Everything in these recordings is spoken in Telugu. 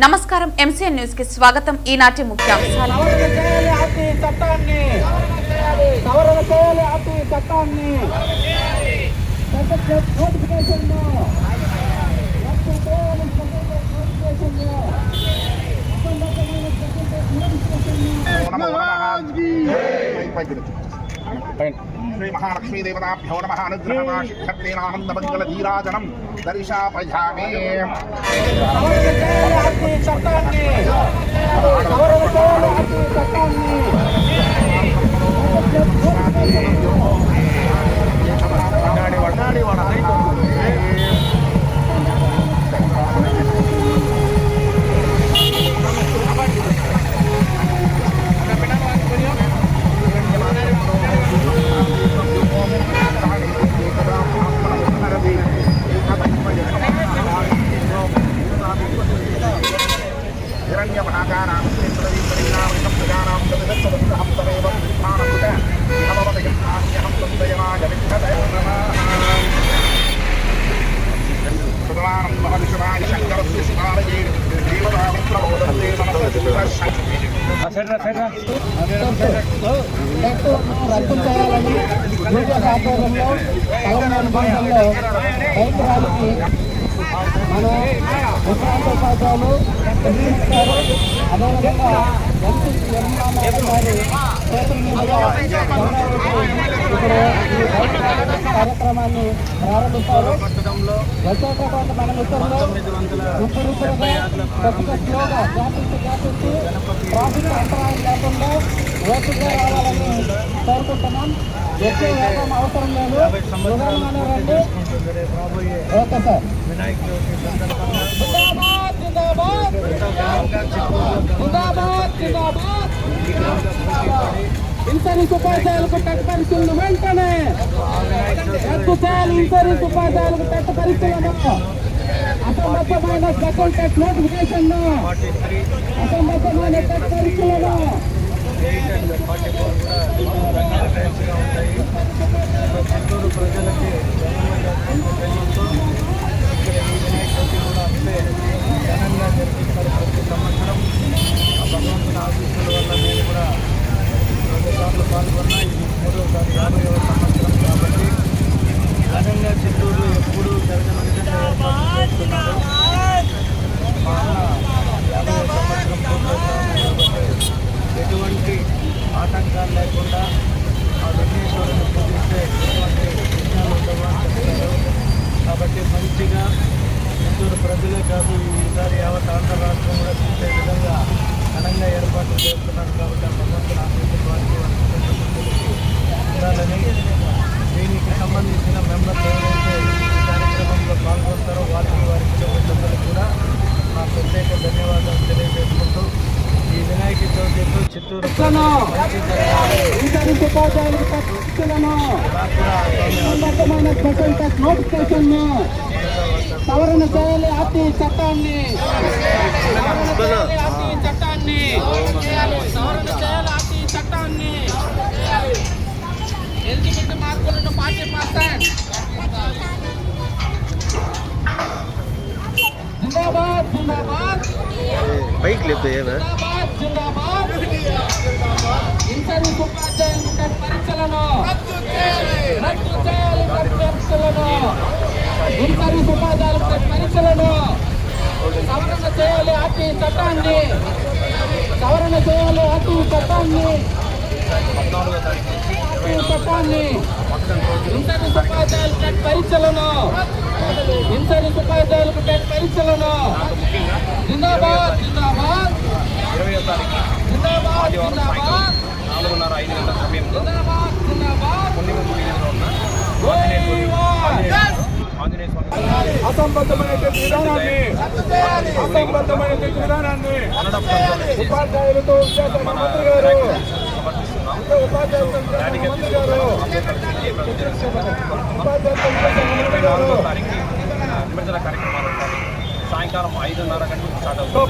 నమస్కారం ఎంసీఎన్ న్యూస్ కి స్వాగతం. ఈనాటి ముఖ్యాంశాలు. శ్రీ మహాలక్ష్మీ దేవతాభ్యో నమః. అనుగ్రహమాశిక్షత్రేనానందమంగళ ధీరాజనం దర్శాపయామి. రద్దు చేయాలని యూపీఎస్ ఆధ్వర్యంలో తెలంగాణ ప్రాంతంలో రైతు ర్యాలీకి మన విశ్రాంత ఉపాధ్యాయులు నిర్వహిస్తారు. అదేవిధంగా గారి చేతుల మీదుగా ఇప్పుడు ఈ రైతు ర్యాలీ కార్యక్రమాన్ని ప్రారంభిస్తారు. వచ్చేటటువంటి మన మిత్రులు ఉప్పురుగా కొద్దిగా స్లోగా జాగ్రత్త ట్రాఫిక్ అంతరాయం లేకుండా ఓపికగా రావాలని కోరుకుంటున్నాం. ఎక్కువ వేగం అవసరం లేదు, నిదానంగానే రండి. Okay sir. ఇన్సూరెన్స్ ఉపాధ్యాయులకు టెట్ పరీక్షలను వెంటనే రద్దు చేయాలి. ఇన్సూరెన్స్ ఉపాధ్యాయులకు టెట్ పరీక్షలను అసంబద్ధమైన స్పెషల్ టెట్ నోటిఫికేషన్ అసంబద్ధమైన టెట్ పరీక్షలను చిత్తూరు ప్రజలకి ఘనంగా జరిపిస్తారు ప్రతి సంవత్సరం. ఆ భగవంతుని ఆశీస్సుల వల్ల నేను కూడా 2 సార్లు పాల్గొన్నా. ఇది 3వ 50వ సంవత్సరం కాబట్టి ఘనంగా చిత్తూరు ఎప్పుడూ జరగని విధంగా ఏర్పాటు చేస్తున్నారు. మా అన్న 50వ సంవత్సరం కాబట్టి ఎటువంటి ఆటంకాలు లేకుండా ఆ విఘ్నేశ్వరుని పూజిస్తే ఎటువంటి విఘ్నాలు ఉండవు అని చెప్తారు. కాబట్టి మంచిగా చిత్తూరు ప్రజలే కాదు, ఈసారి యావత్ ఆంధ్ర రాష్ట్రం కూడా చూసే విధంగా ఘనంగా ఏర్పాట్లు చేస్తున్నారు. కాబట్టి ఆ భగవంతుని ఆశీస్సులు వారికి ఉండాలని దీనికి సంబంధించిన మెంబర్లు ఎవరైతే ఈ కార్యక్రమంలో పాల్గొంటారో వారికి వారి కుటుంబ కూడా నా ప్రత్యేక ధన్యవాదాలు తెలియజేసుకుంటూ ఈ వినాయక చవితితో చిత్తూరు సవరణ చేయాలి. ఆర్టీ చట్టాన్ని ఎలిజిబిలిటీ మార్కులను 40%. జిందాబాద్ జిందాబాద్ బైక్ లేపు ఇన్సూరెన్స్ ఉపాధ్యాయులకు టెట్ పరీక్షలను రద్దు చేయాలి. ఇన్సూరెన్స్ ఉపాధ్యాయులకు టెట్ పరీక్షలను సవరణ చేయాలి. ఆర్టీ చట్టాన్ని సవరణ చేయాలి. ఆర్టీ చట్టాన్ని ఇన్సూరెన్స్ ఉపాధ్యాయులకు టెట్ పరీక్షలను ఇన్సూరెన్స్ ఉపాధ్యాయులకు టెట్ పరీక్షలను జిందాబాద్ జిందాబాద్ 20వ తారీఖు ఆదివారం సాయంత్రం 4:30-5 గంటల సమయంలో కొన్నిముందు వీధిలో ఉన్న ఆంజనేయ స్వామి అసంబద్ధమైన విధానాన్ని ఉపాధ్యాయులతో మంత్రి గారు నిమజ్జన కార్యక్రమాలు ఉంటాయి. సాయంకాలం 5:30 గంటలకు స్టార్ట్ అవుతుంది.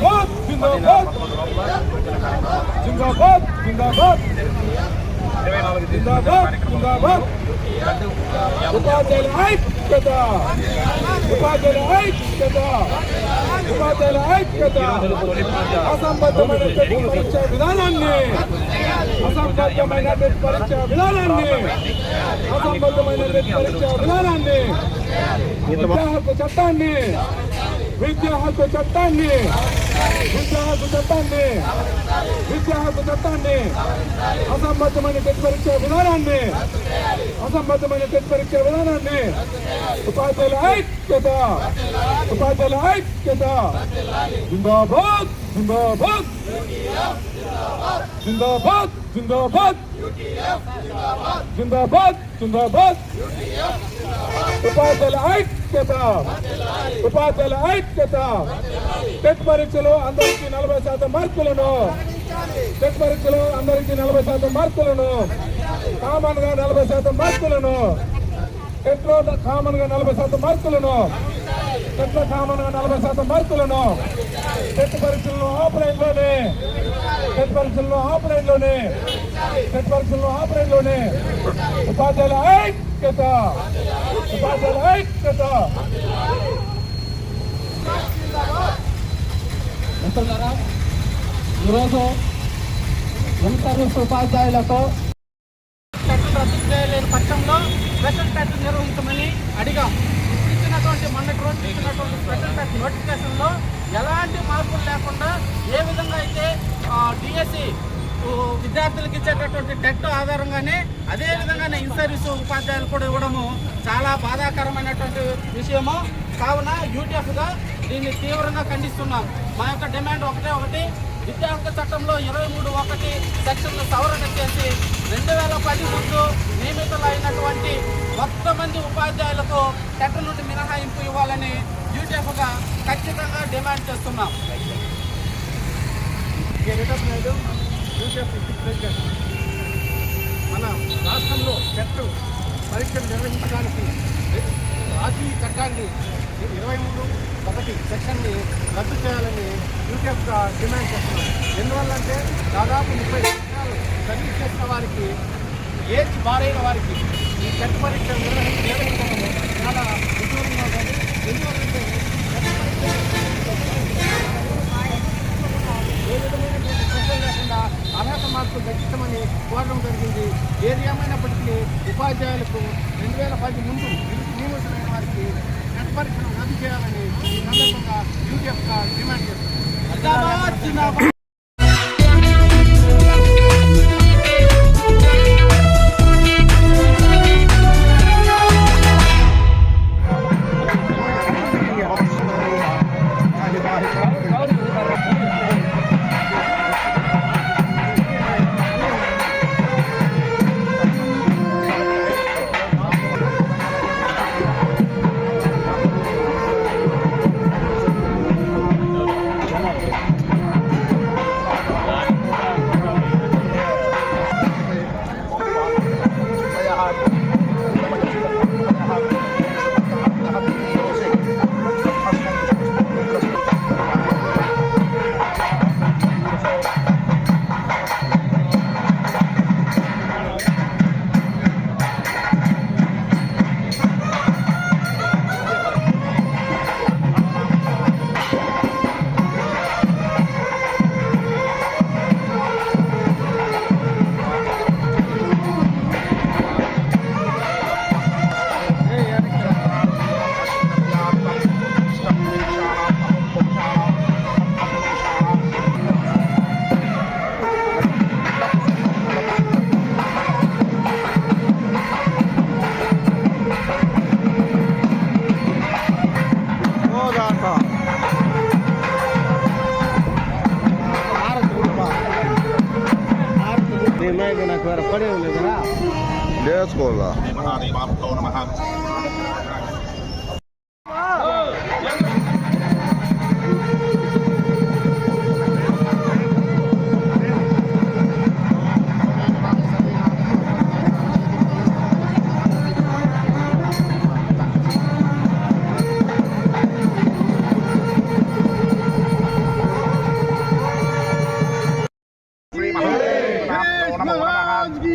24 కార్యక్రమం ఉపాధ్యాయుల ఐక్యత అసంబద్ధమైన పరీక్ష విధానాన్ని అసంబద్ధమైన పరీక్ష విధానాన్ని విద్యా హక్కు చట్టాన్ని అసంబద్ధమైన పరీక్ష విధానాన్ని ఉపాధ్యాయుల ఐక్యత జిందాబాద్ జిందాబాద్ జిందాబాద్ జిందాబాద్ జిందాబాద్ జిందాబాద్ ఉపాధ్యాయుల ఐక్యత టెట్ పరీక్షలో అందరికీ 40% మార్కులను కామన్ గా 40% మార్కులను టెట్లో కామన్ గా 40% మార్కులను టెట్ పరీక్షలను ఆఫ్లైన్ లోనే ఉపాధ్యాయుల ఐక్యత మిత్రులారా, ఈరోజు ఇంటర్వ్యూస్ ఉపాధ్యాయులతో రద్దు చేయలేని పక్షంలో స్పెషల్ టెస్ట్ నిర్వహించమని అడిగాం. మొన్నటి రోజు ఇచ్చినటువంటి స్పెషల్ టెస్ట్ నోటిఫికేషన్లో ఎలాంటి మార్పులు లేకుండా ఏ విధంగా అయితే డిఎస్సి విద్యార్థులకు ఇచ్చేటటువంటి టెట్ ఆధారంగానే అదే విధంగానే ఇన్ సర్వీస్ ఉపాధ్యాయులు కూడా ఇవ్వడము చాలా బాధాకరమైనటువంటి విషయము. కావున యూటీఎఫ్గా దీన్ని తీవ్రంగా ఖండిస్తున్నాం. మా యొక్క డిమాండ్ ఒకటి, విద్యా హక్కు చట్టంలో 23(1) సెక్షన్లు సవరణ చేసి 2010 ముందు నియమితులైనటువంటి మొత్తం మంది ఉపాధ్యాయులకు టెట్ నుండి మినహాయింపు ఇవ్వాలని యూటీఎఫ్గా ఖచ్చితంగా డిమాండ్ చేస్తున్నాం. మన రాష్ట్రంలో టెట్ పరీక్షలు నిర్వహించడానికి రాజీ చట్టాన్ని 23(1) సెక్షన్ని రద్దు చేయాలని యూటీఎఫ్గా డిమాండ్ చేస్తున్నాం. ఎందువల్లంటే దాదాపు 30 సంవత్సరాలు సర్వీస్ చేసిన వారికి, ఏజ్ బారైన వారికి ఈ టెట్ పరీక్షలు నిర్వహించడం చాలా విదూరంగా ఉన్నది. ఎందువల్లంటే ఏ విధమైనటువంటి ప్రశ్న లేకుండా అర్హత మార్కులు తగ్గించమని కోరడం జరిగింది. ఏది ఏమైనప్పటికీ ఉపాధ్యాయులకు 2010 ముందు నియమితులైన వారికి టెట్ పరీక్షను రద్దు చేయాలని ఈ సందర్భంగా యూటీఎఫ్గా డిమాండ్ చేస్తున్నారు. చేసుకోవాలా శ్రీ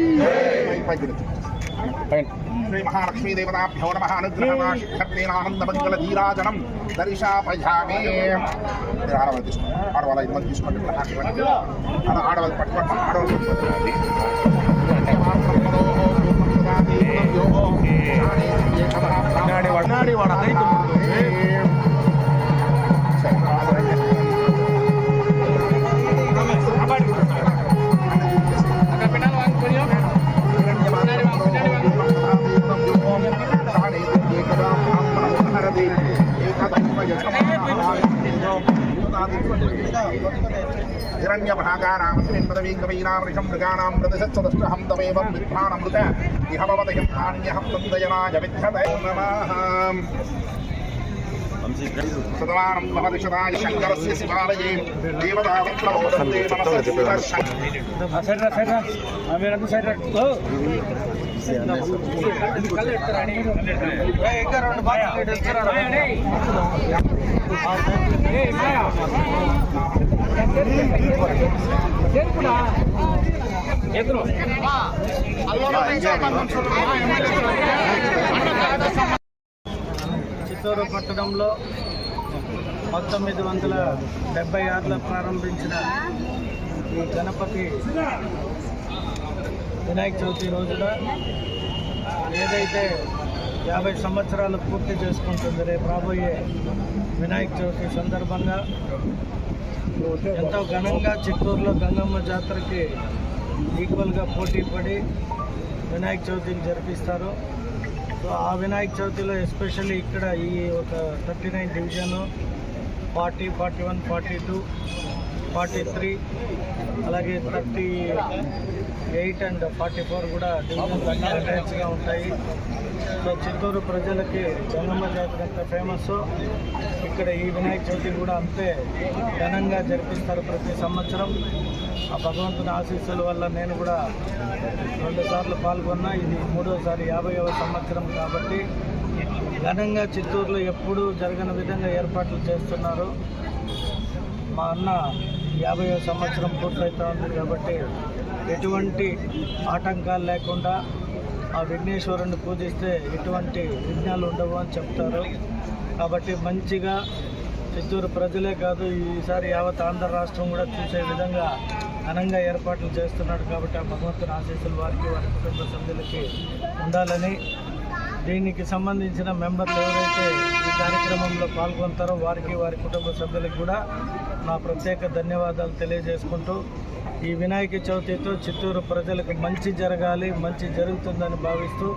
महालक्ष्मी देवताभ्यो नमः अनुग्रहवाशिखर्तेनानन्दमङ्गलधीराजनं दर्शापयामि आडवाళ్ళు తీసుకోండి ఆడవాళ్ళ ఇది మంది తీసుకోండి ఆడవాళ్ళు పట్టుకోండి हिरण्यभागानामस्मिन् पदवीकवीनामृषं मृगाणां प्रतिशतचतुष्टहं तमेवं विद्वानमृत इह भवतयं नान्यहं तन्दयनाय विद्यते नमः सतवानं महर्षदाय शङ्करस्य शिवालये देवतावत्रमोदन्ते చిత్తూరు పట్టణంలో 1976లో ప్రారంభించిన ఈ గణపతి వినాయక చవితి రోజున ఏదైతే 50 సంవత్సరాలు పూర్తి చేసుకుంటుంది రేపు రాబోయే వినాయక చవితి సందర్భంగా ఎంతో ఘనంగా చిత్తూరులో గంగమ్మ జాతరకి ఈక్వల్గా పోటీ పడి వినాయక చవితిని జరిపిస్తారు. సో ఆ వినాయక చవితిలో ఎస్పెషల్లీ ఇక్కడ ఈ ఒక 39 డివిజను 40, 41, 42, 43 అలాగే 38 అండ్ 44 కూడా డివిజన్స్ అన్నీ అటాచ్గా ఉంటాయి. సో చిత్తూరు ప్రజలకి గంగమ్మ జాతర ఎంత ఫేమస్, ఇక్కడ ఈ వినాయక చవితి కూడా అంతే ఘనంగా జరిపిస్తారు ప్రతి సంవత్సరం. ఆ భగవంతుని ఆశీస్సుల వల్ల నేను కూడా 2 సార్లు పాల్గొన్నా, ఇది 3వసారి 50వ సంవత్సరం కాబట్టి ఘనంగా చిత్తూరులో ఎప్పుడూ జరగని విధంగా ఏర్పాట్లు చేస్తున్నారు. మా అన్న 50వ సంవత్సరం పూర్తవుతూ ఉంది కాబట్టి ఎటువంటి ఆటంకాలు లేకుండా ఆ విఘ్నేశ్వరుని పూజిస్తే ఎటువంటి విఘ్నాలు ఉండవు అని చెప్తారు. కాబట్టి మంచిగా చిత్తూరు ప్రజలే కాదు, ఈసారి యావత్ ఆంధ్ర రాష్ట్రం కూడా చూసే విధంగా ఘనంగా ఏర్పాట్లు చేస్తున్నాడు. కాబట్టి ఆ భగవంతుని ఆశీస్సులు వారికి వారి కుటుంబ సభ్యులకి ఉండాలని, దీనికి సంబంధించిన మెంబర్లు ఎవరైతే ఈ కార్యక్రమంలో పాల్గొంటారో వారికి వారి కుటుంబ సభ్యులకు కూడా నా ప్రత్యేక ధన్యవాదాలు తెలియజేసుకుంటూ, ఈ వినాయక చవితితో చిత్తూరు ప్రజలకు మంచి జరగాలి, మంచి జరుగుతుందని భావిస్తూ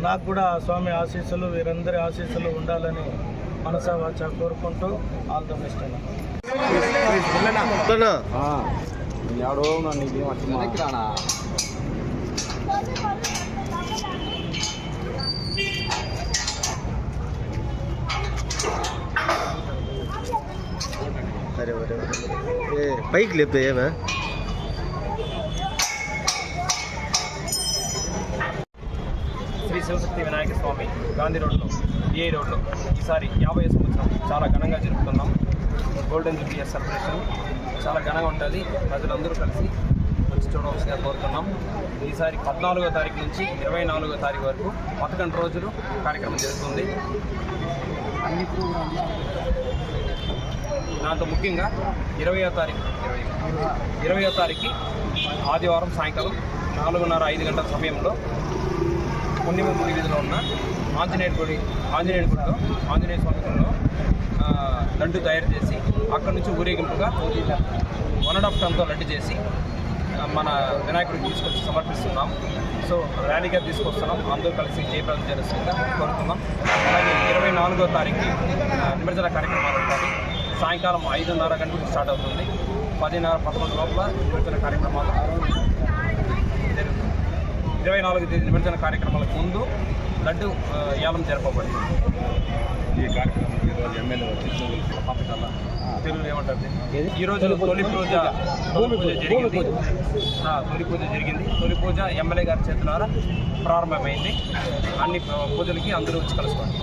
నాకు కూడా ఆ స్వామి ఆశీస్సులు వీరందరి ఆశీస్సులు ఉండాలని మనసా వాచా కోరుకుంటూ ఆల్ ద బెస్ట్ అన్న. अरे ये बाइक लेते हैं मैं శ్రీ శివశక్తి వినాయక స్వామి గాంధీ రోడ్లో డిఐ రోడ్లో ఈసారి 50వ సంవత్సరం చాలా ఘనంగా జరుపుతున్నాం. గోల్డెన్ జూబ్లీ సెలబ్రేషన్ చాలా ఘనంగా ఉంటుంది. ప్రజలందరూ కలిసి వచ్చి చూడవలసిందిగా కోరుతున్నాం. ఈసారి 14వ తారీఖు నుంచి 24వ తారీఖు వరకు 11 రోజులు కార్యక్రమం జరుగుతుంది. దాంతో ముఖ్యంగా 20వ తారీఖు ఆదివారం సాయంకాలం 4:30-5 గంటల సమయంలో పుణ్యమూర్తి వీధిలో ఉన్న ఆంజనేయ గుడిలో ఆంజనేయ స్వామి గుడిలో లడ్డు తయారు చేసి అక్కడి నుంచి ఊరేగింపుగా 1.5 టన్తో లడ్డు చేసి మన వినాయకుడికి తీసుకొచ్చి సమర్పిస్తున్నాం. సో ర్యాలీగా తీసుకొస్తున్నాం. అందరూ కలిసి జయప్రదం చేస్తుందిగా కోరుతున్నాం. అలాగే 24వ తారీఖు నిమజ్జన కార్యక్రమాలు ఉంటాయి. సాయంకాలం 5:30 గంటలకు స్టార్ట్ అవుతుంది. 10:30-11 లోపల నిమజ్జన కార్యక్రమాలు జరుగుతుంది. 24వ తేదీ నిమజ్జన కార్యక్రమాలకు ముందు లడ్డు యాలం జరపబడింది. ఈ కార్యక్రమం ఈరోజు ఎమ్మెల్యే వచ్చి తెలుగు ఏమంటారు, ఈరోజు తొలి పూజ జరిగింది. తొలి పూజ ఎమ్మెల్యే గారి చేతులారా ప్రారంభమైంది. అన్ని పూజలకి అందరూ వచ్చి కలుసుకోండి.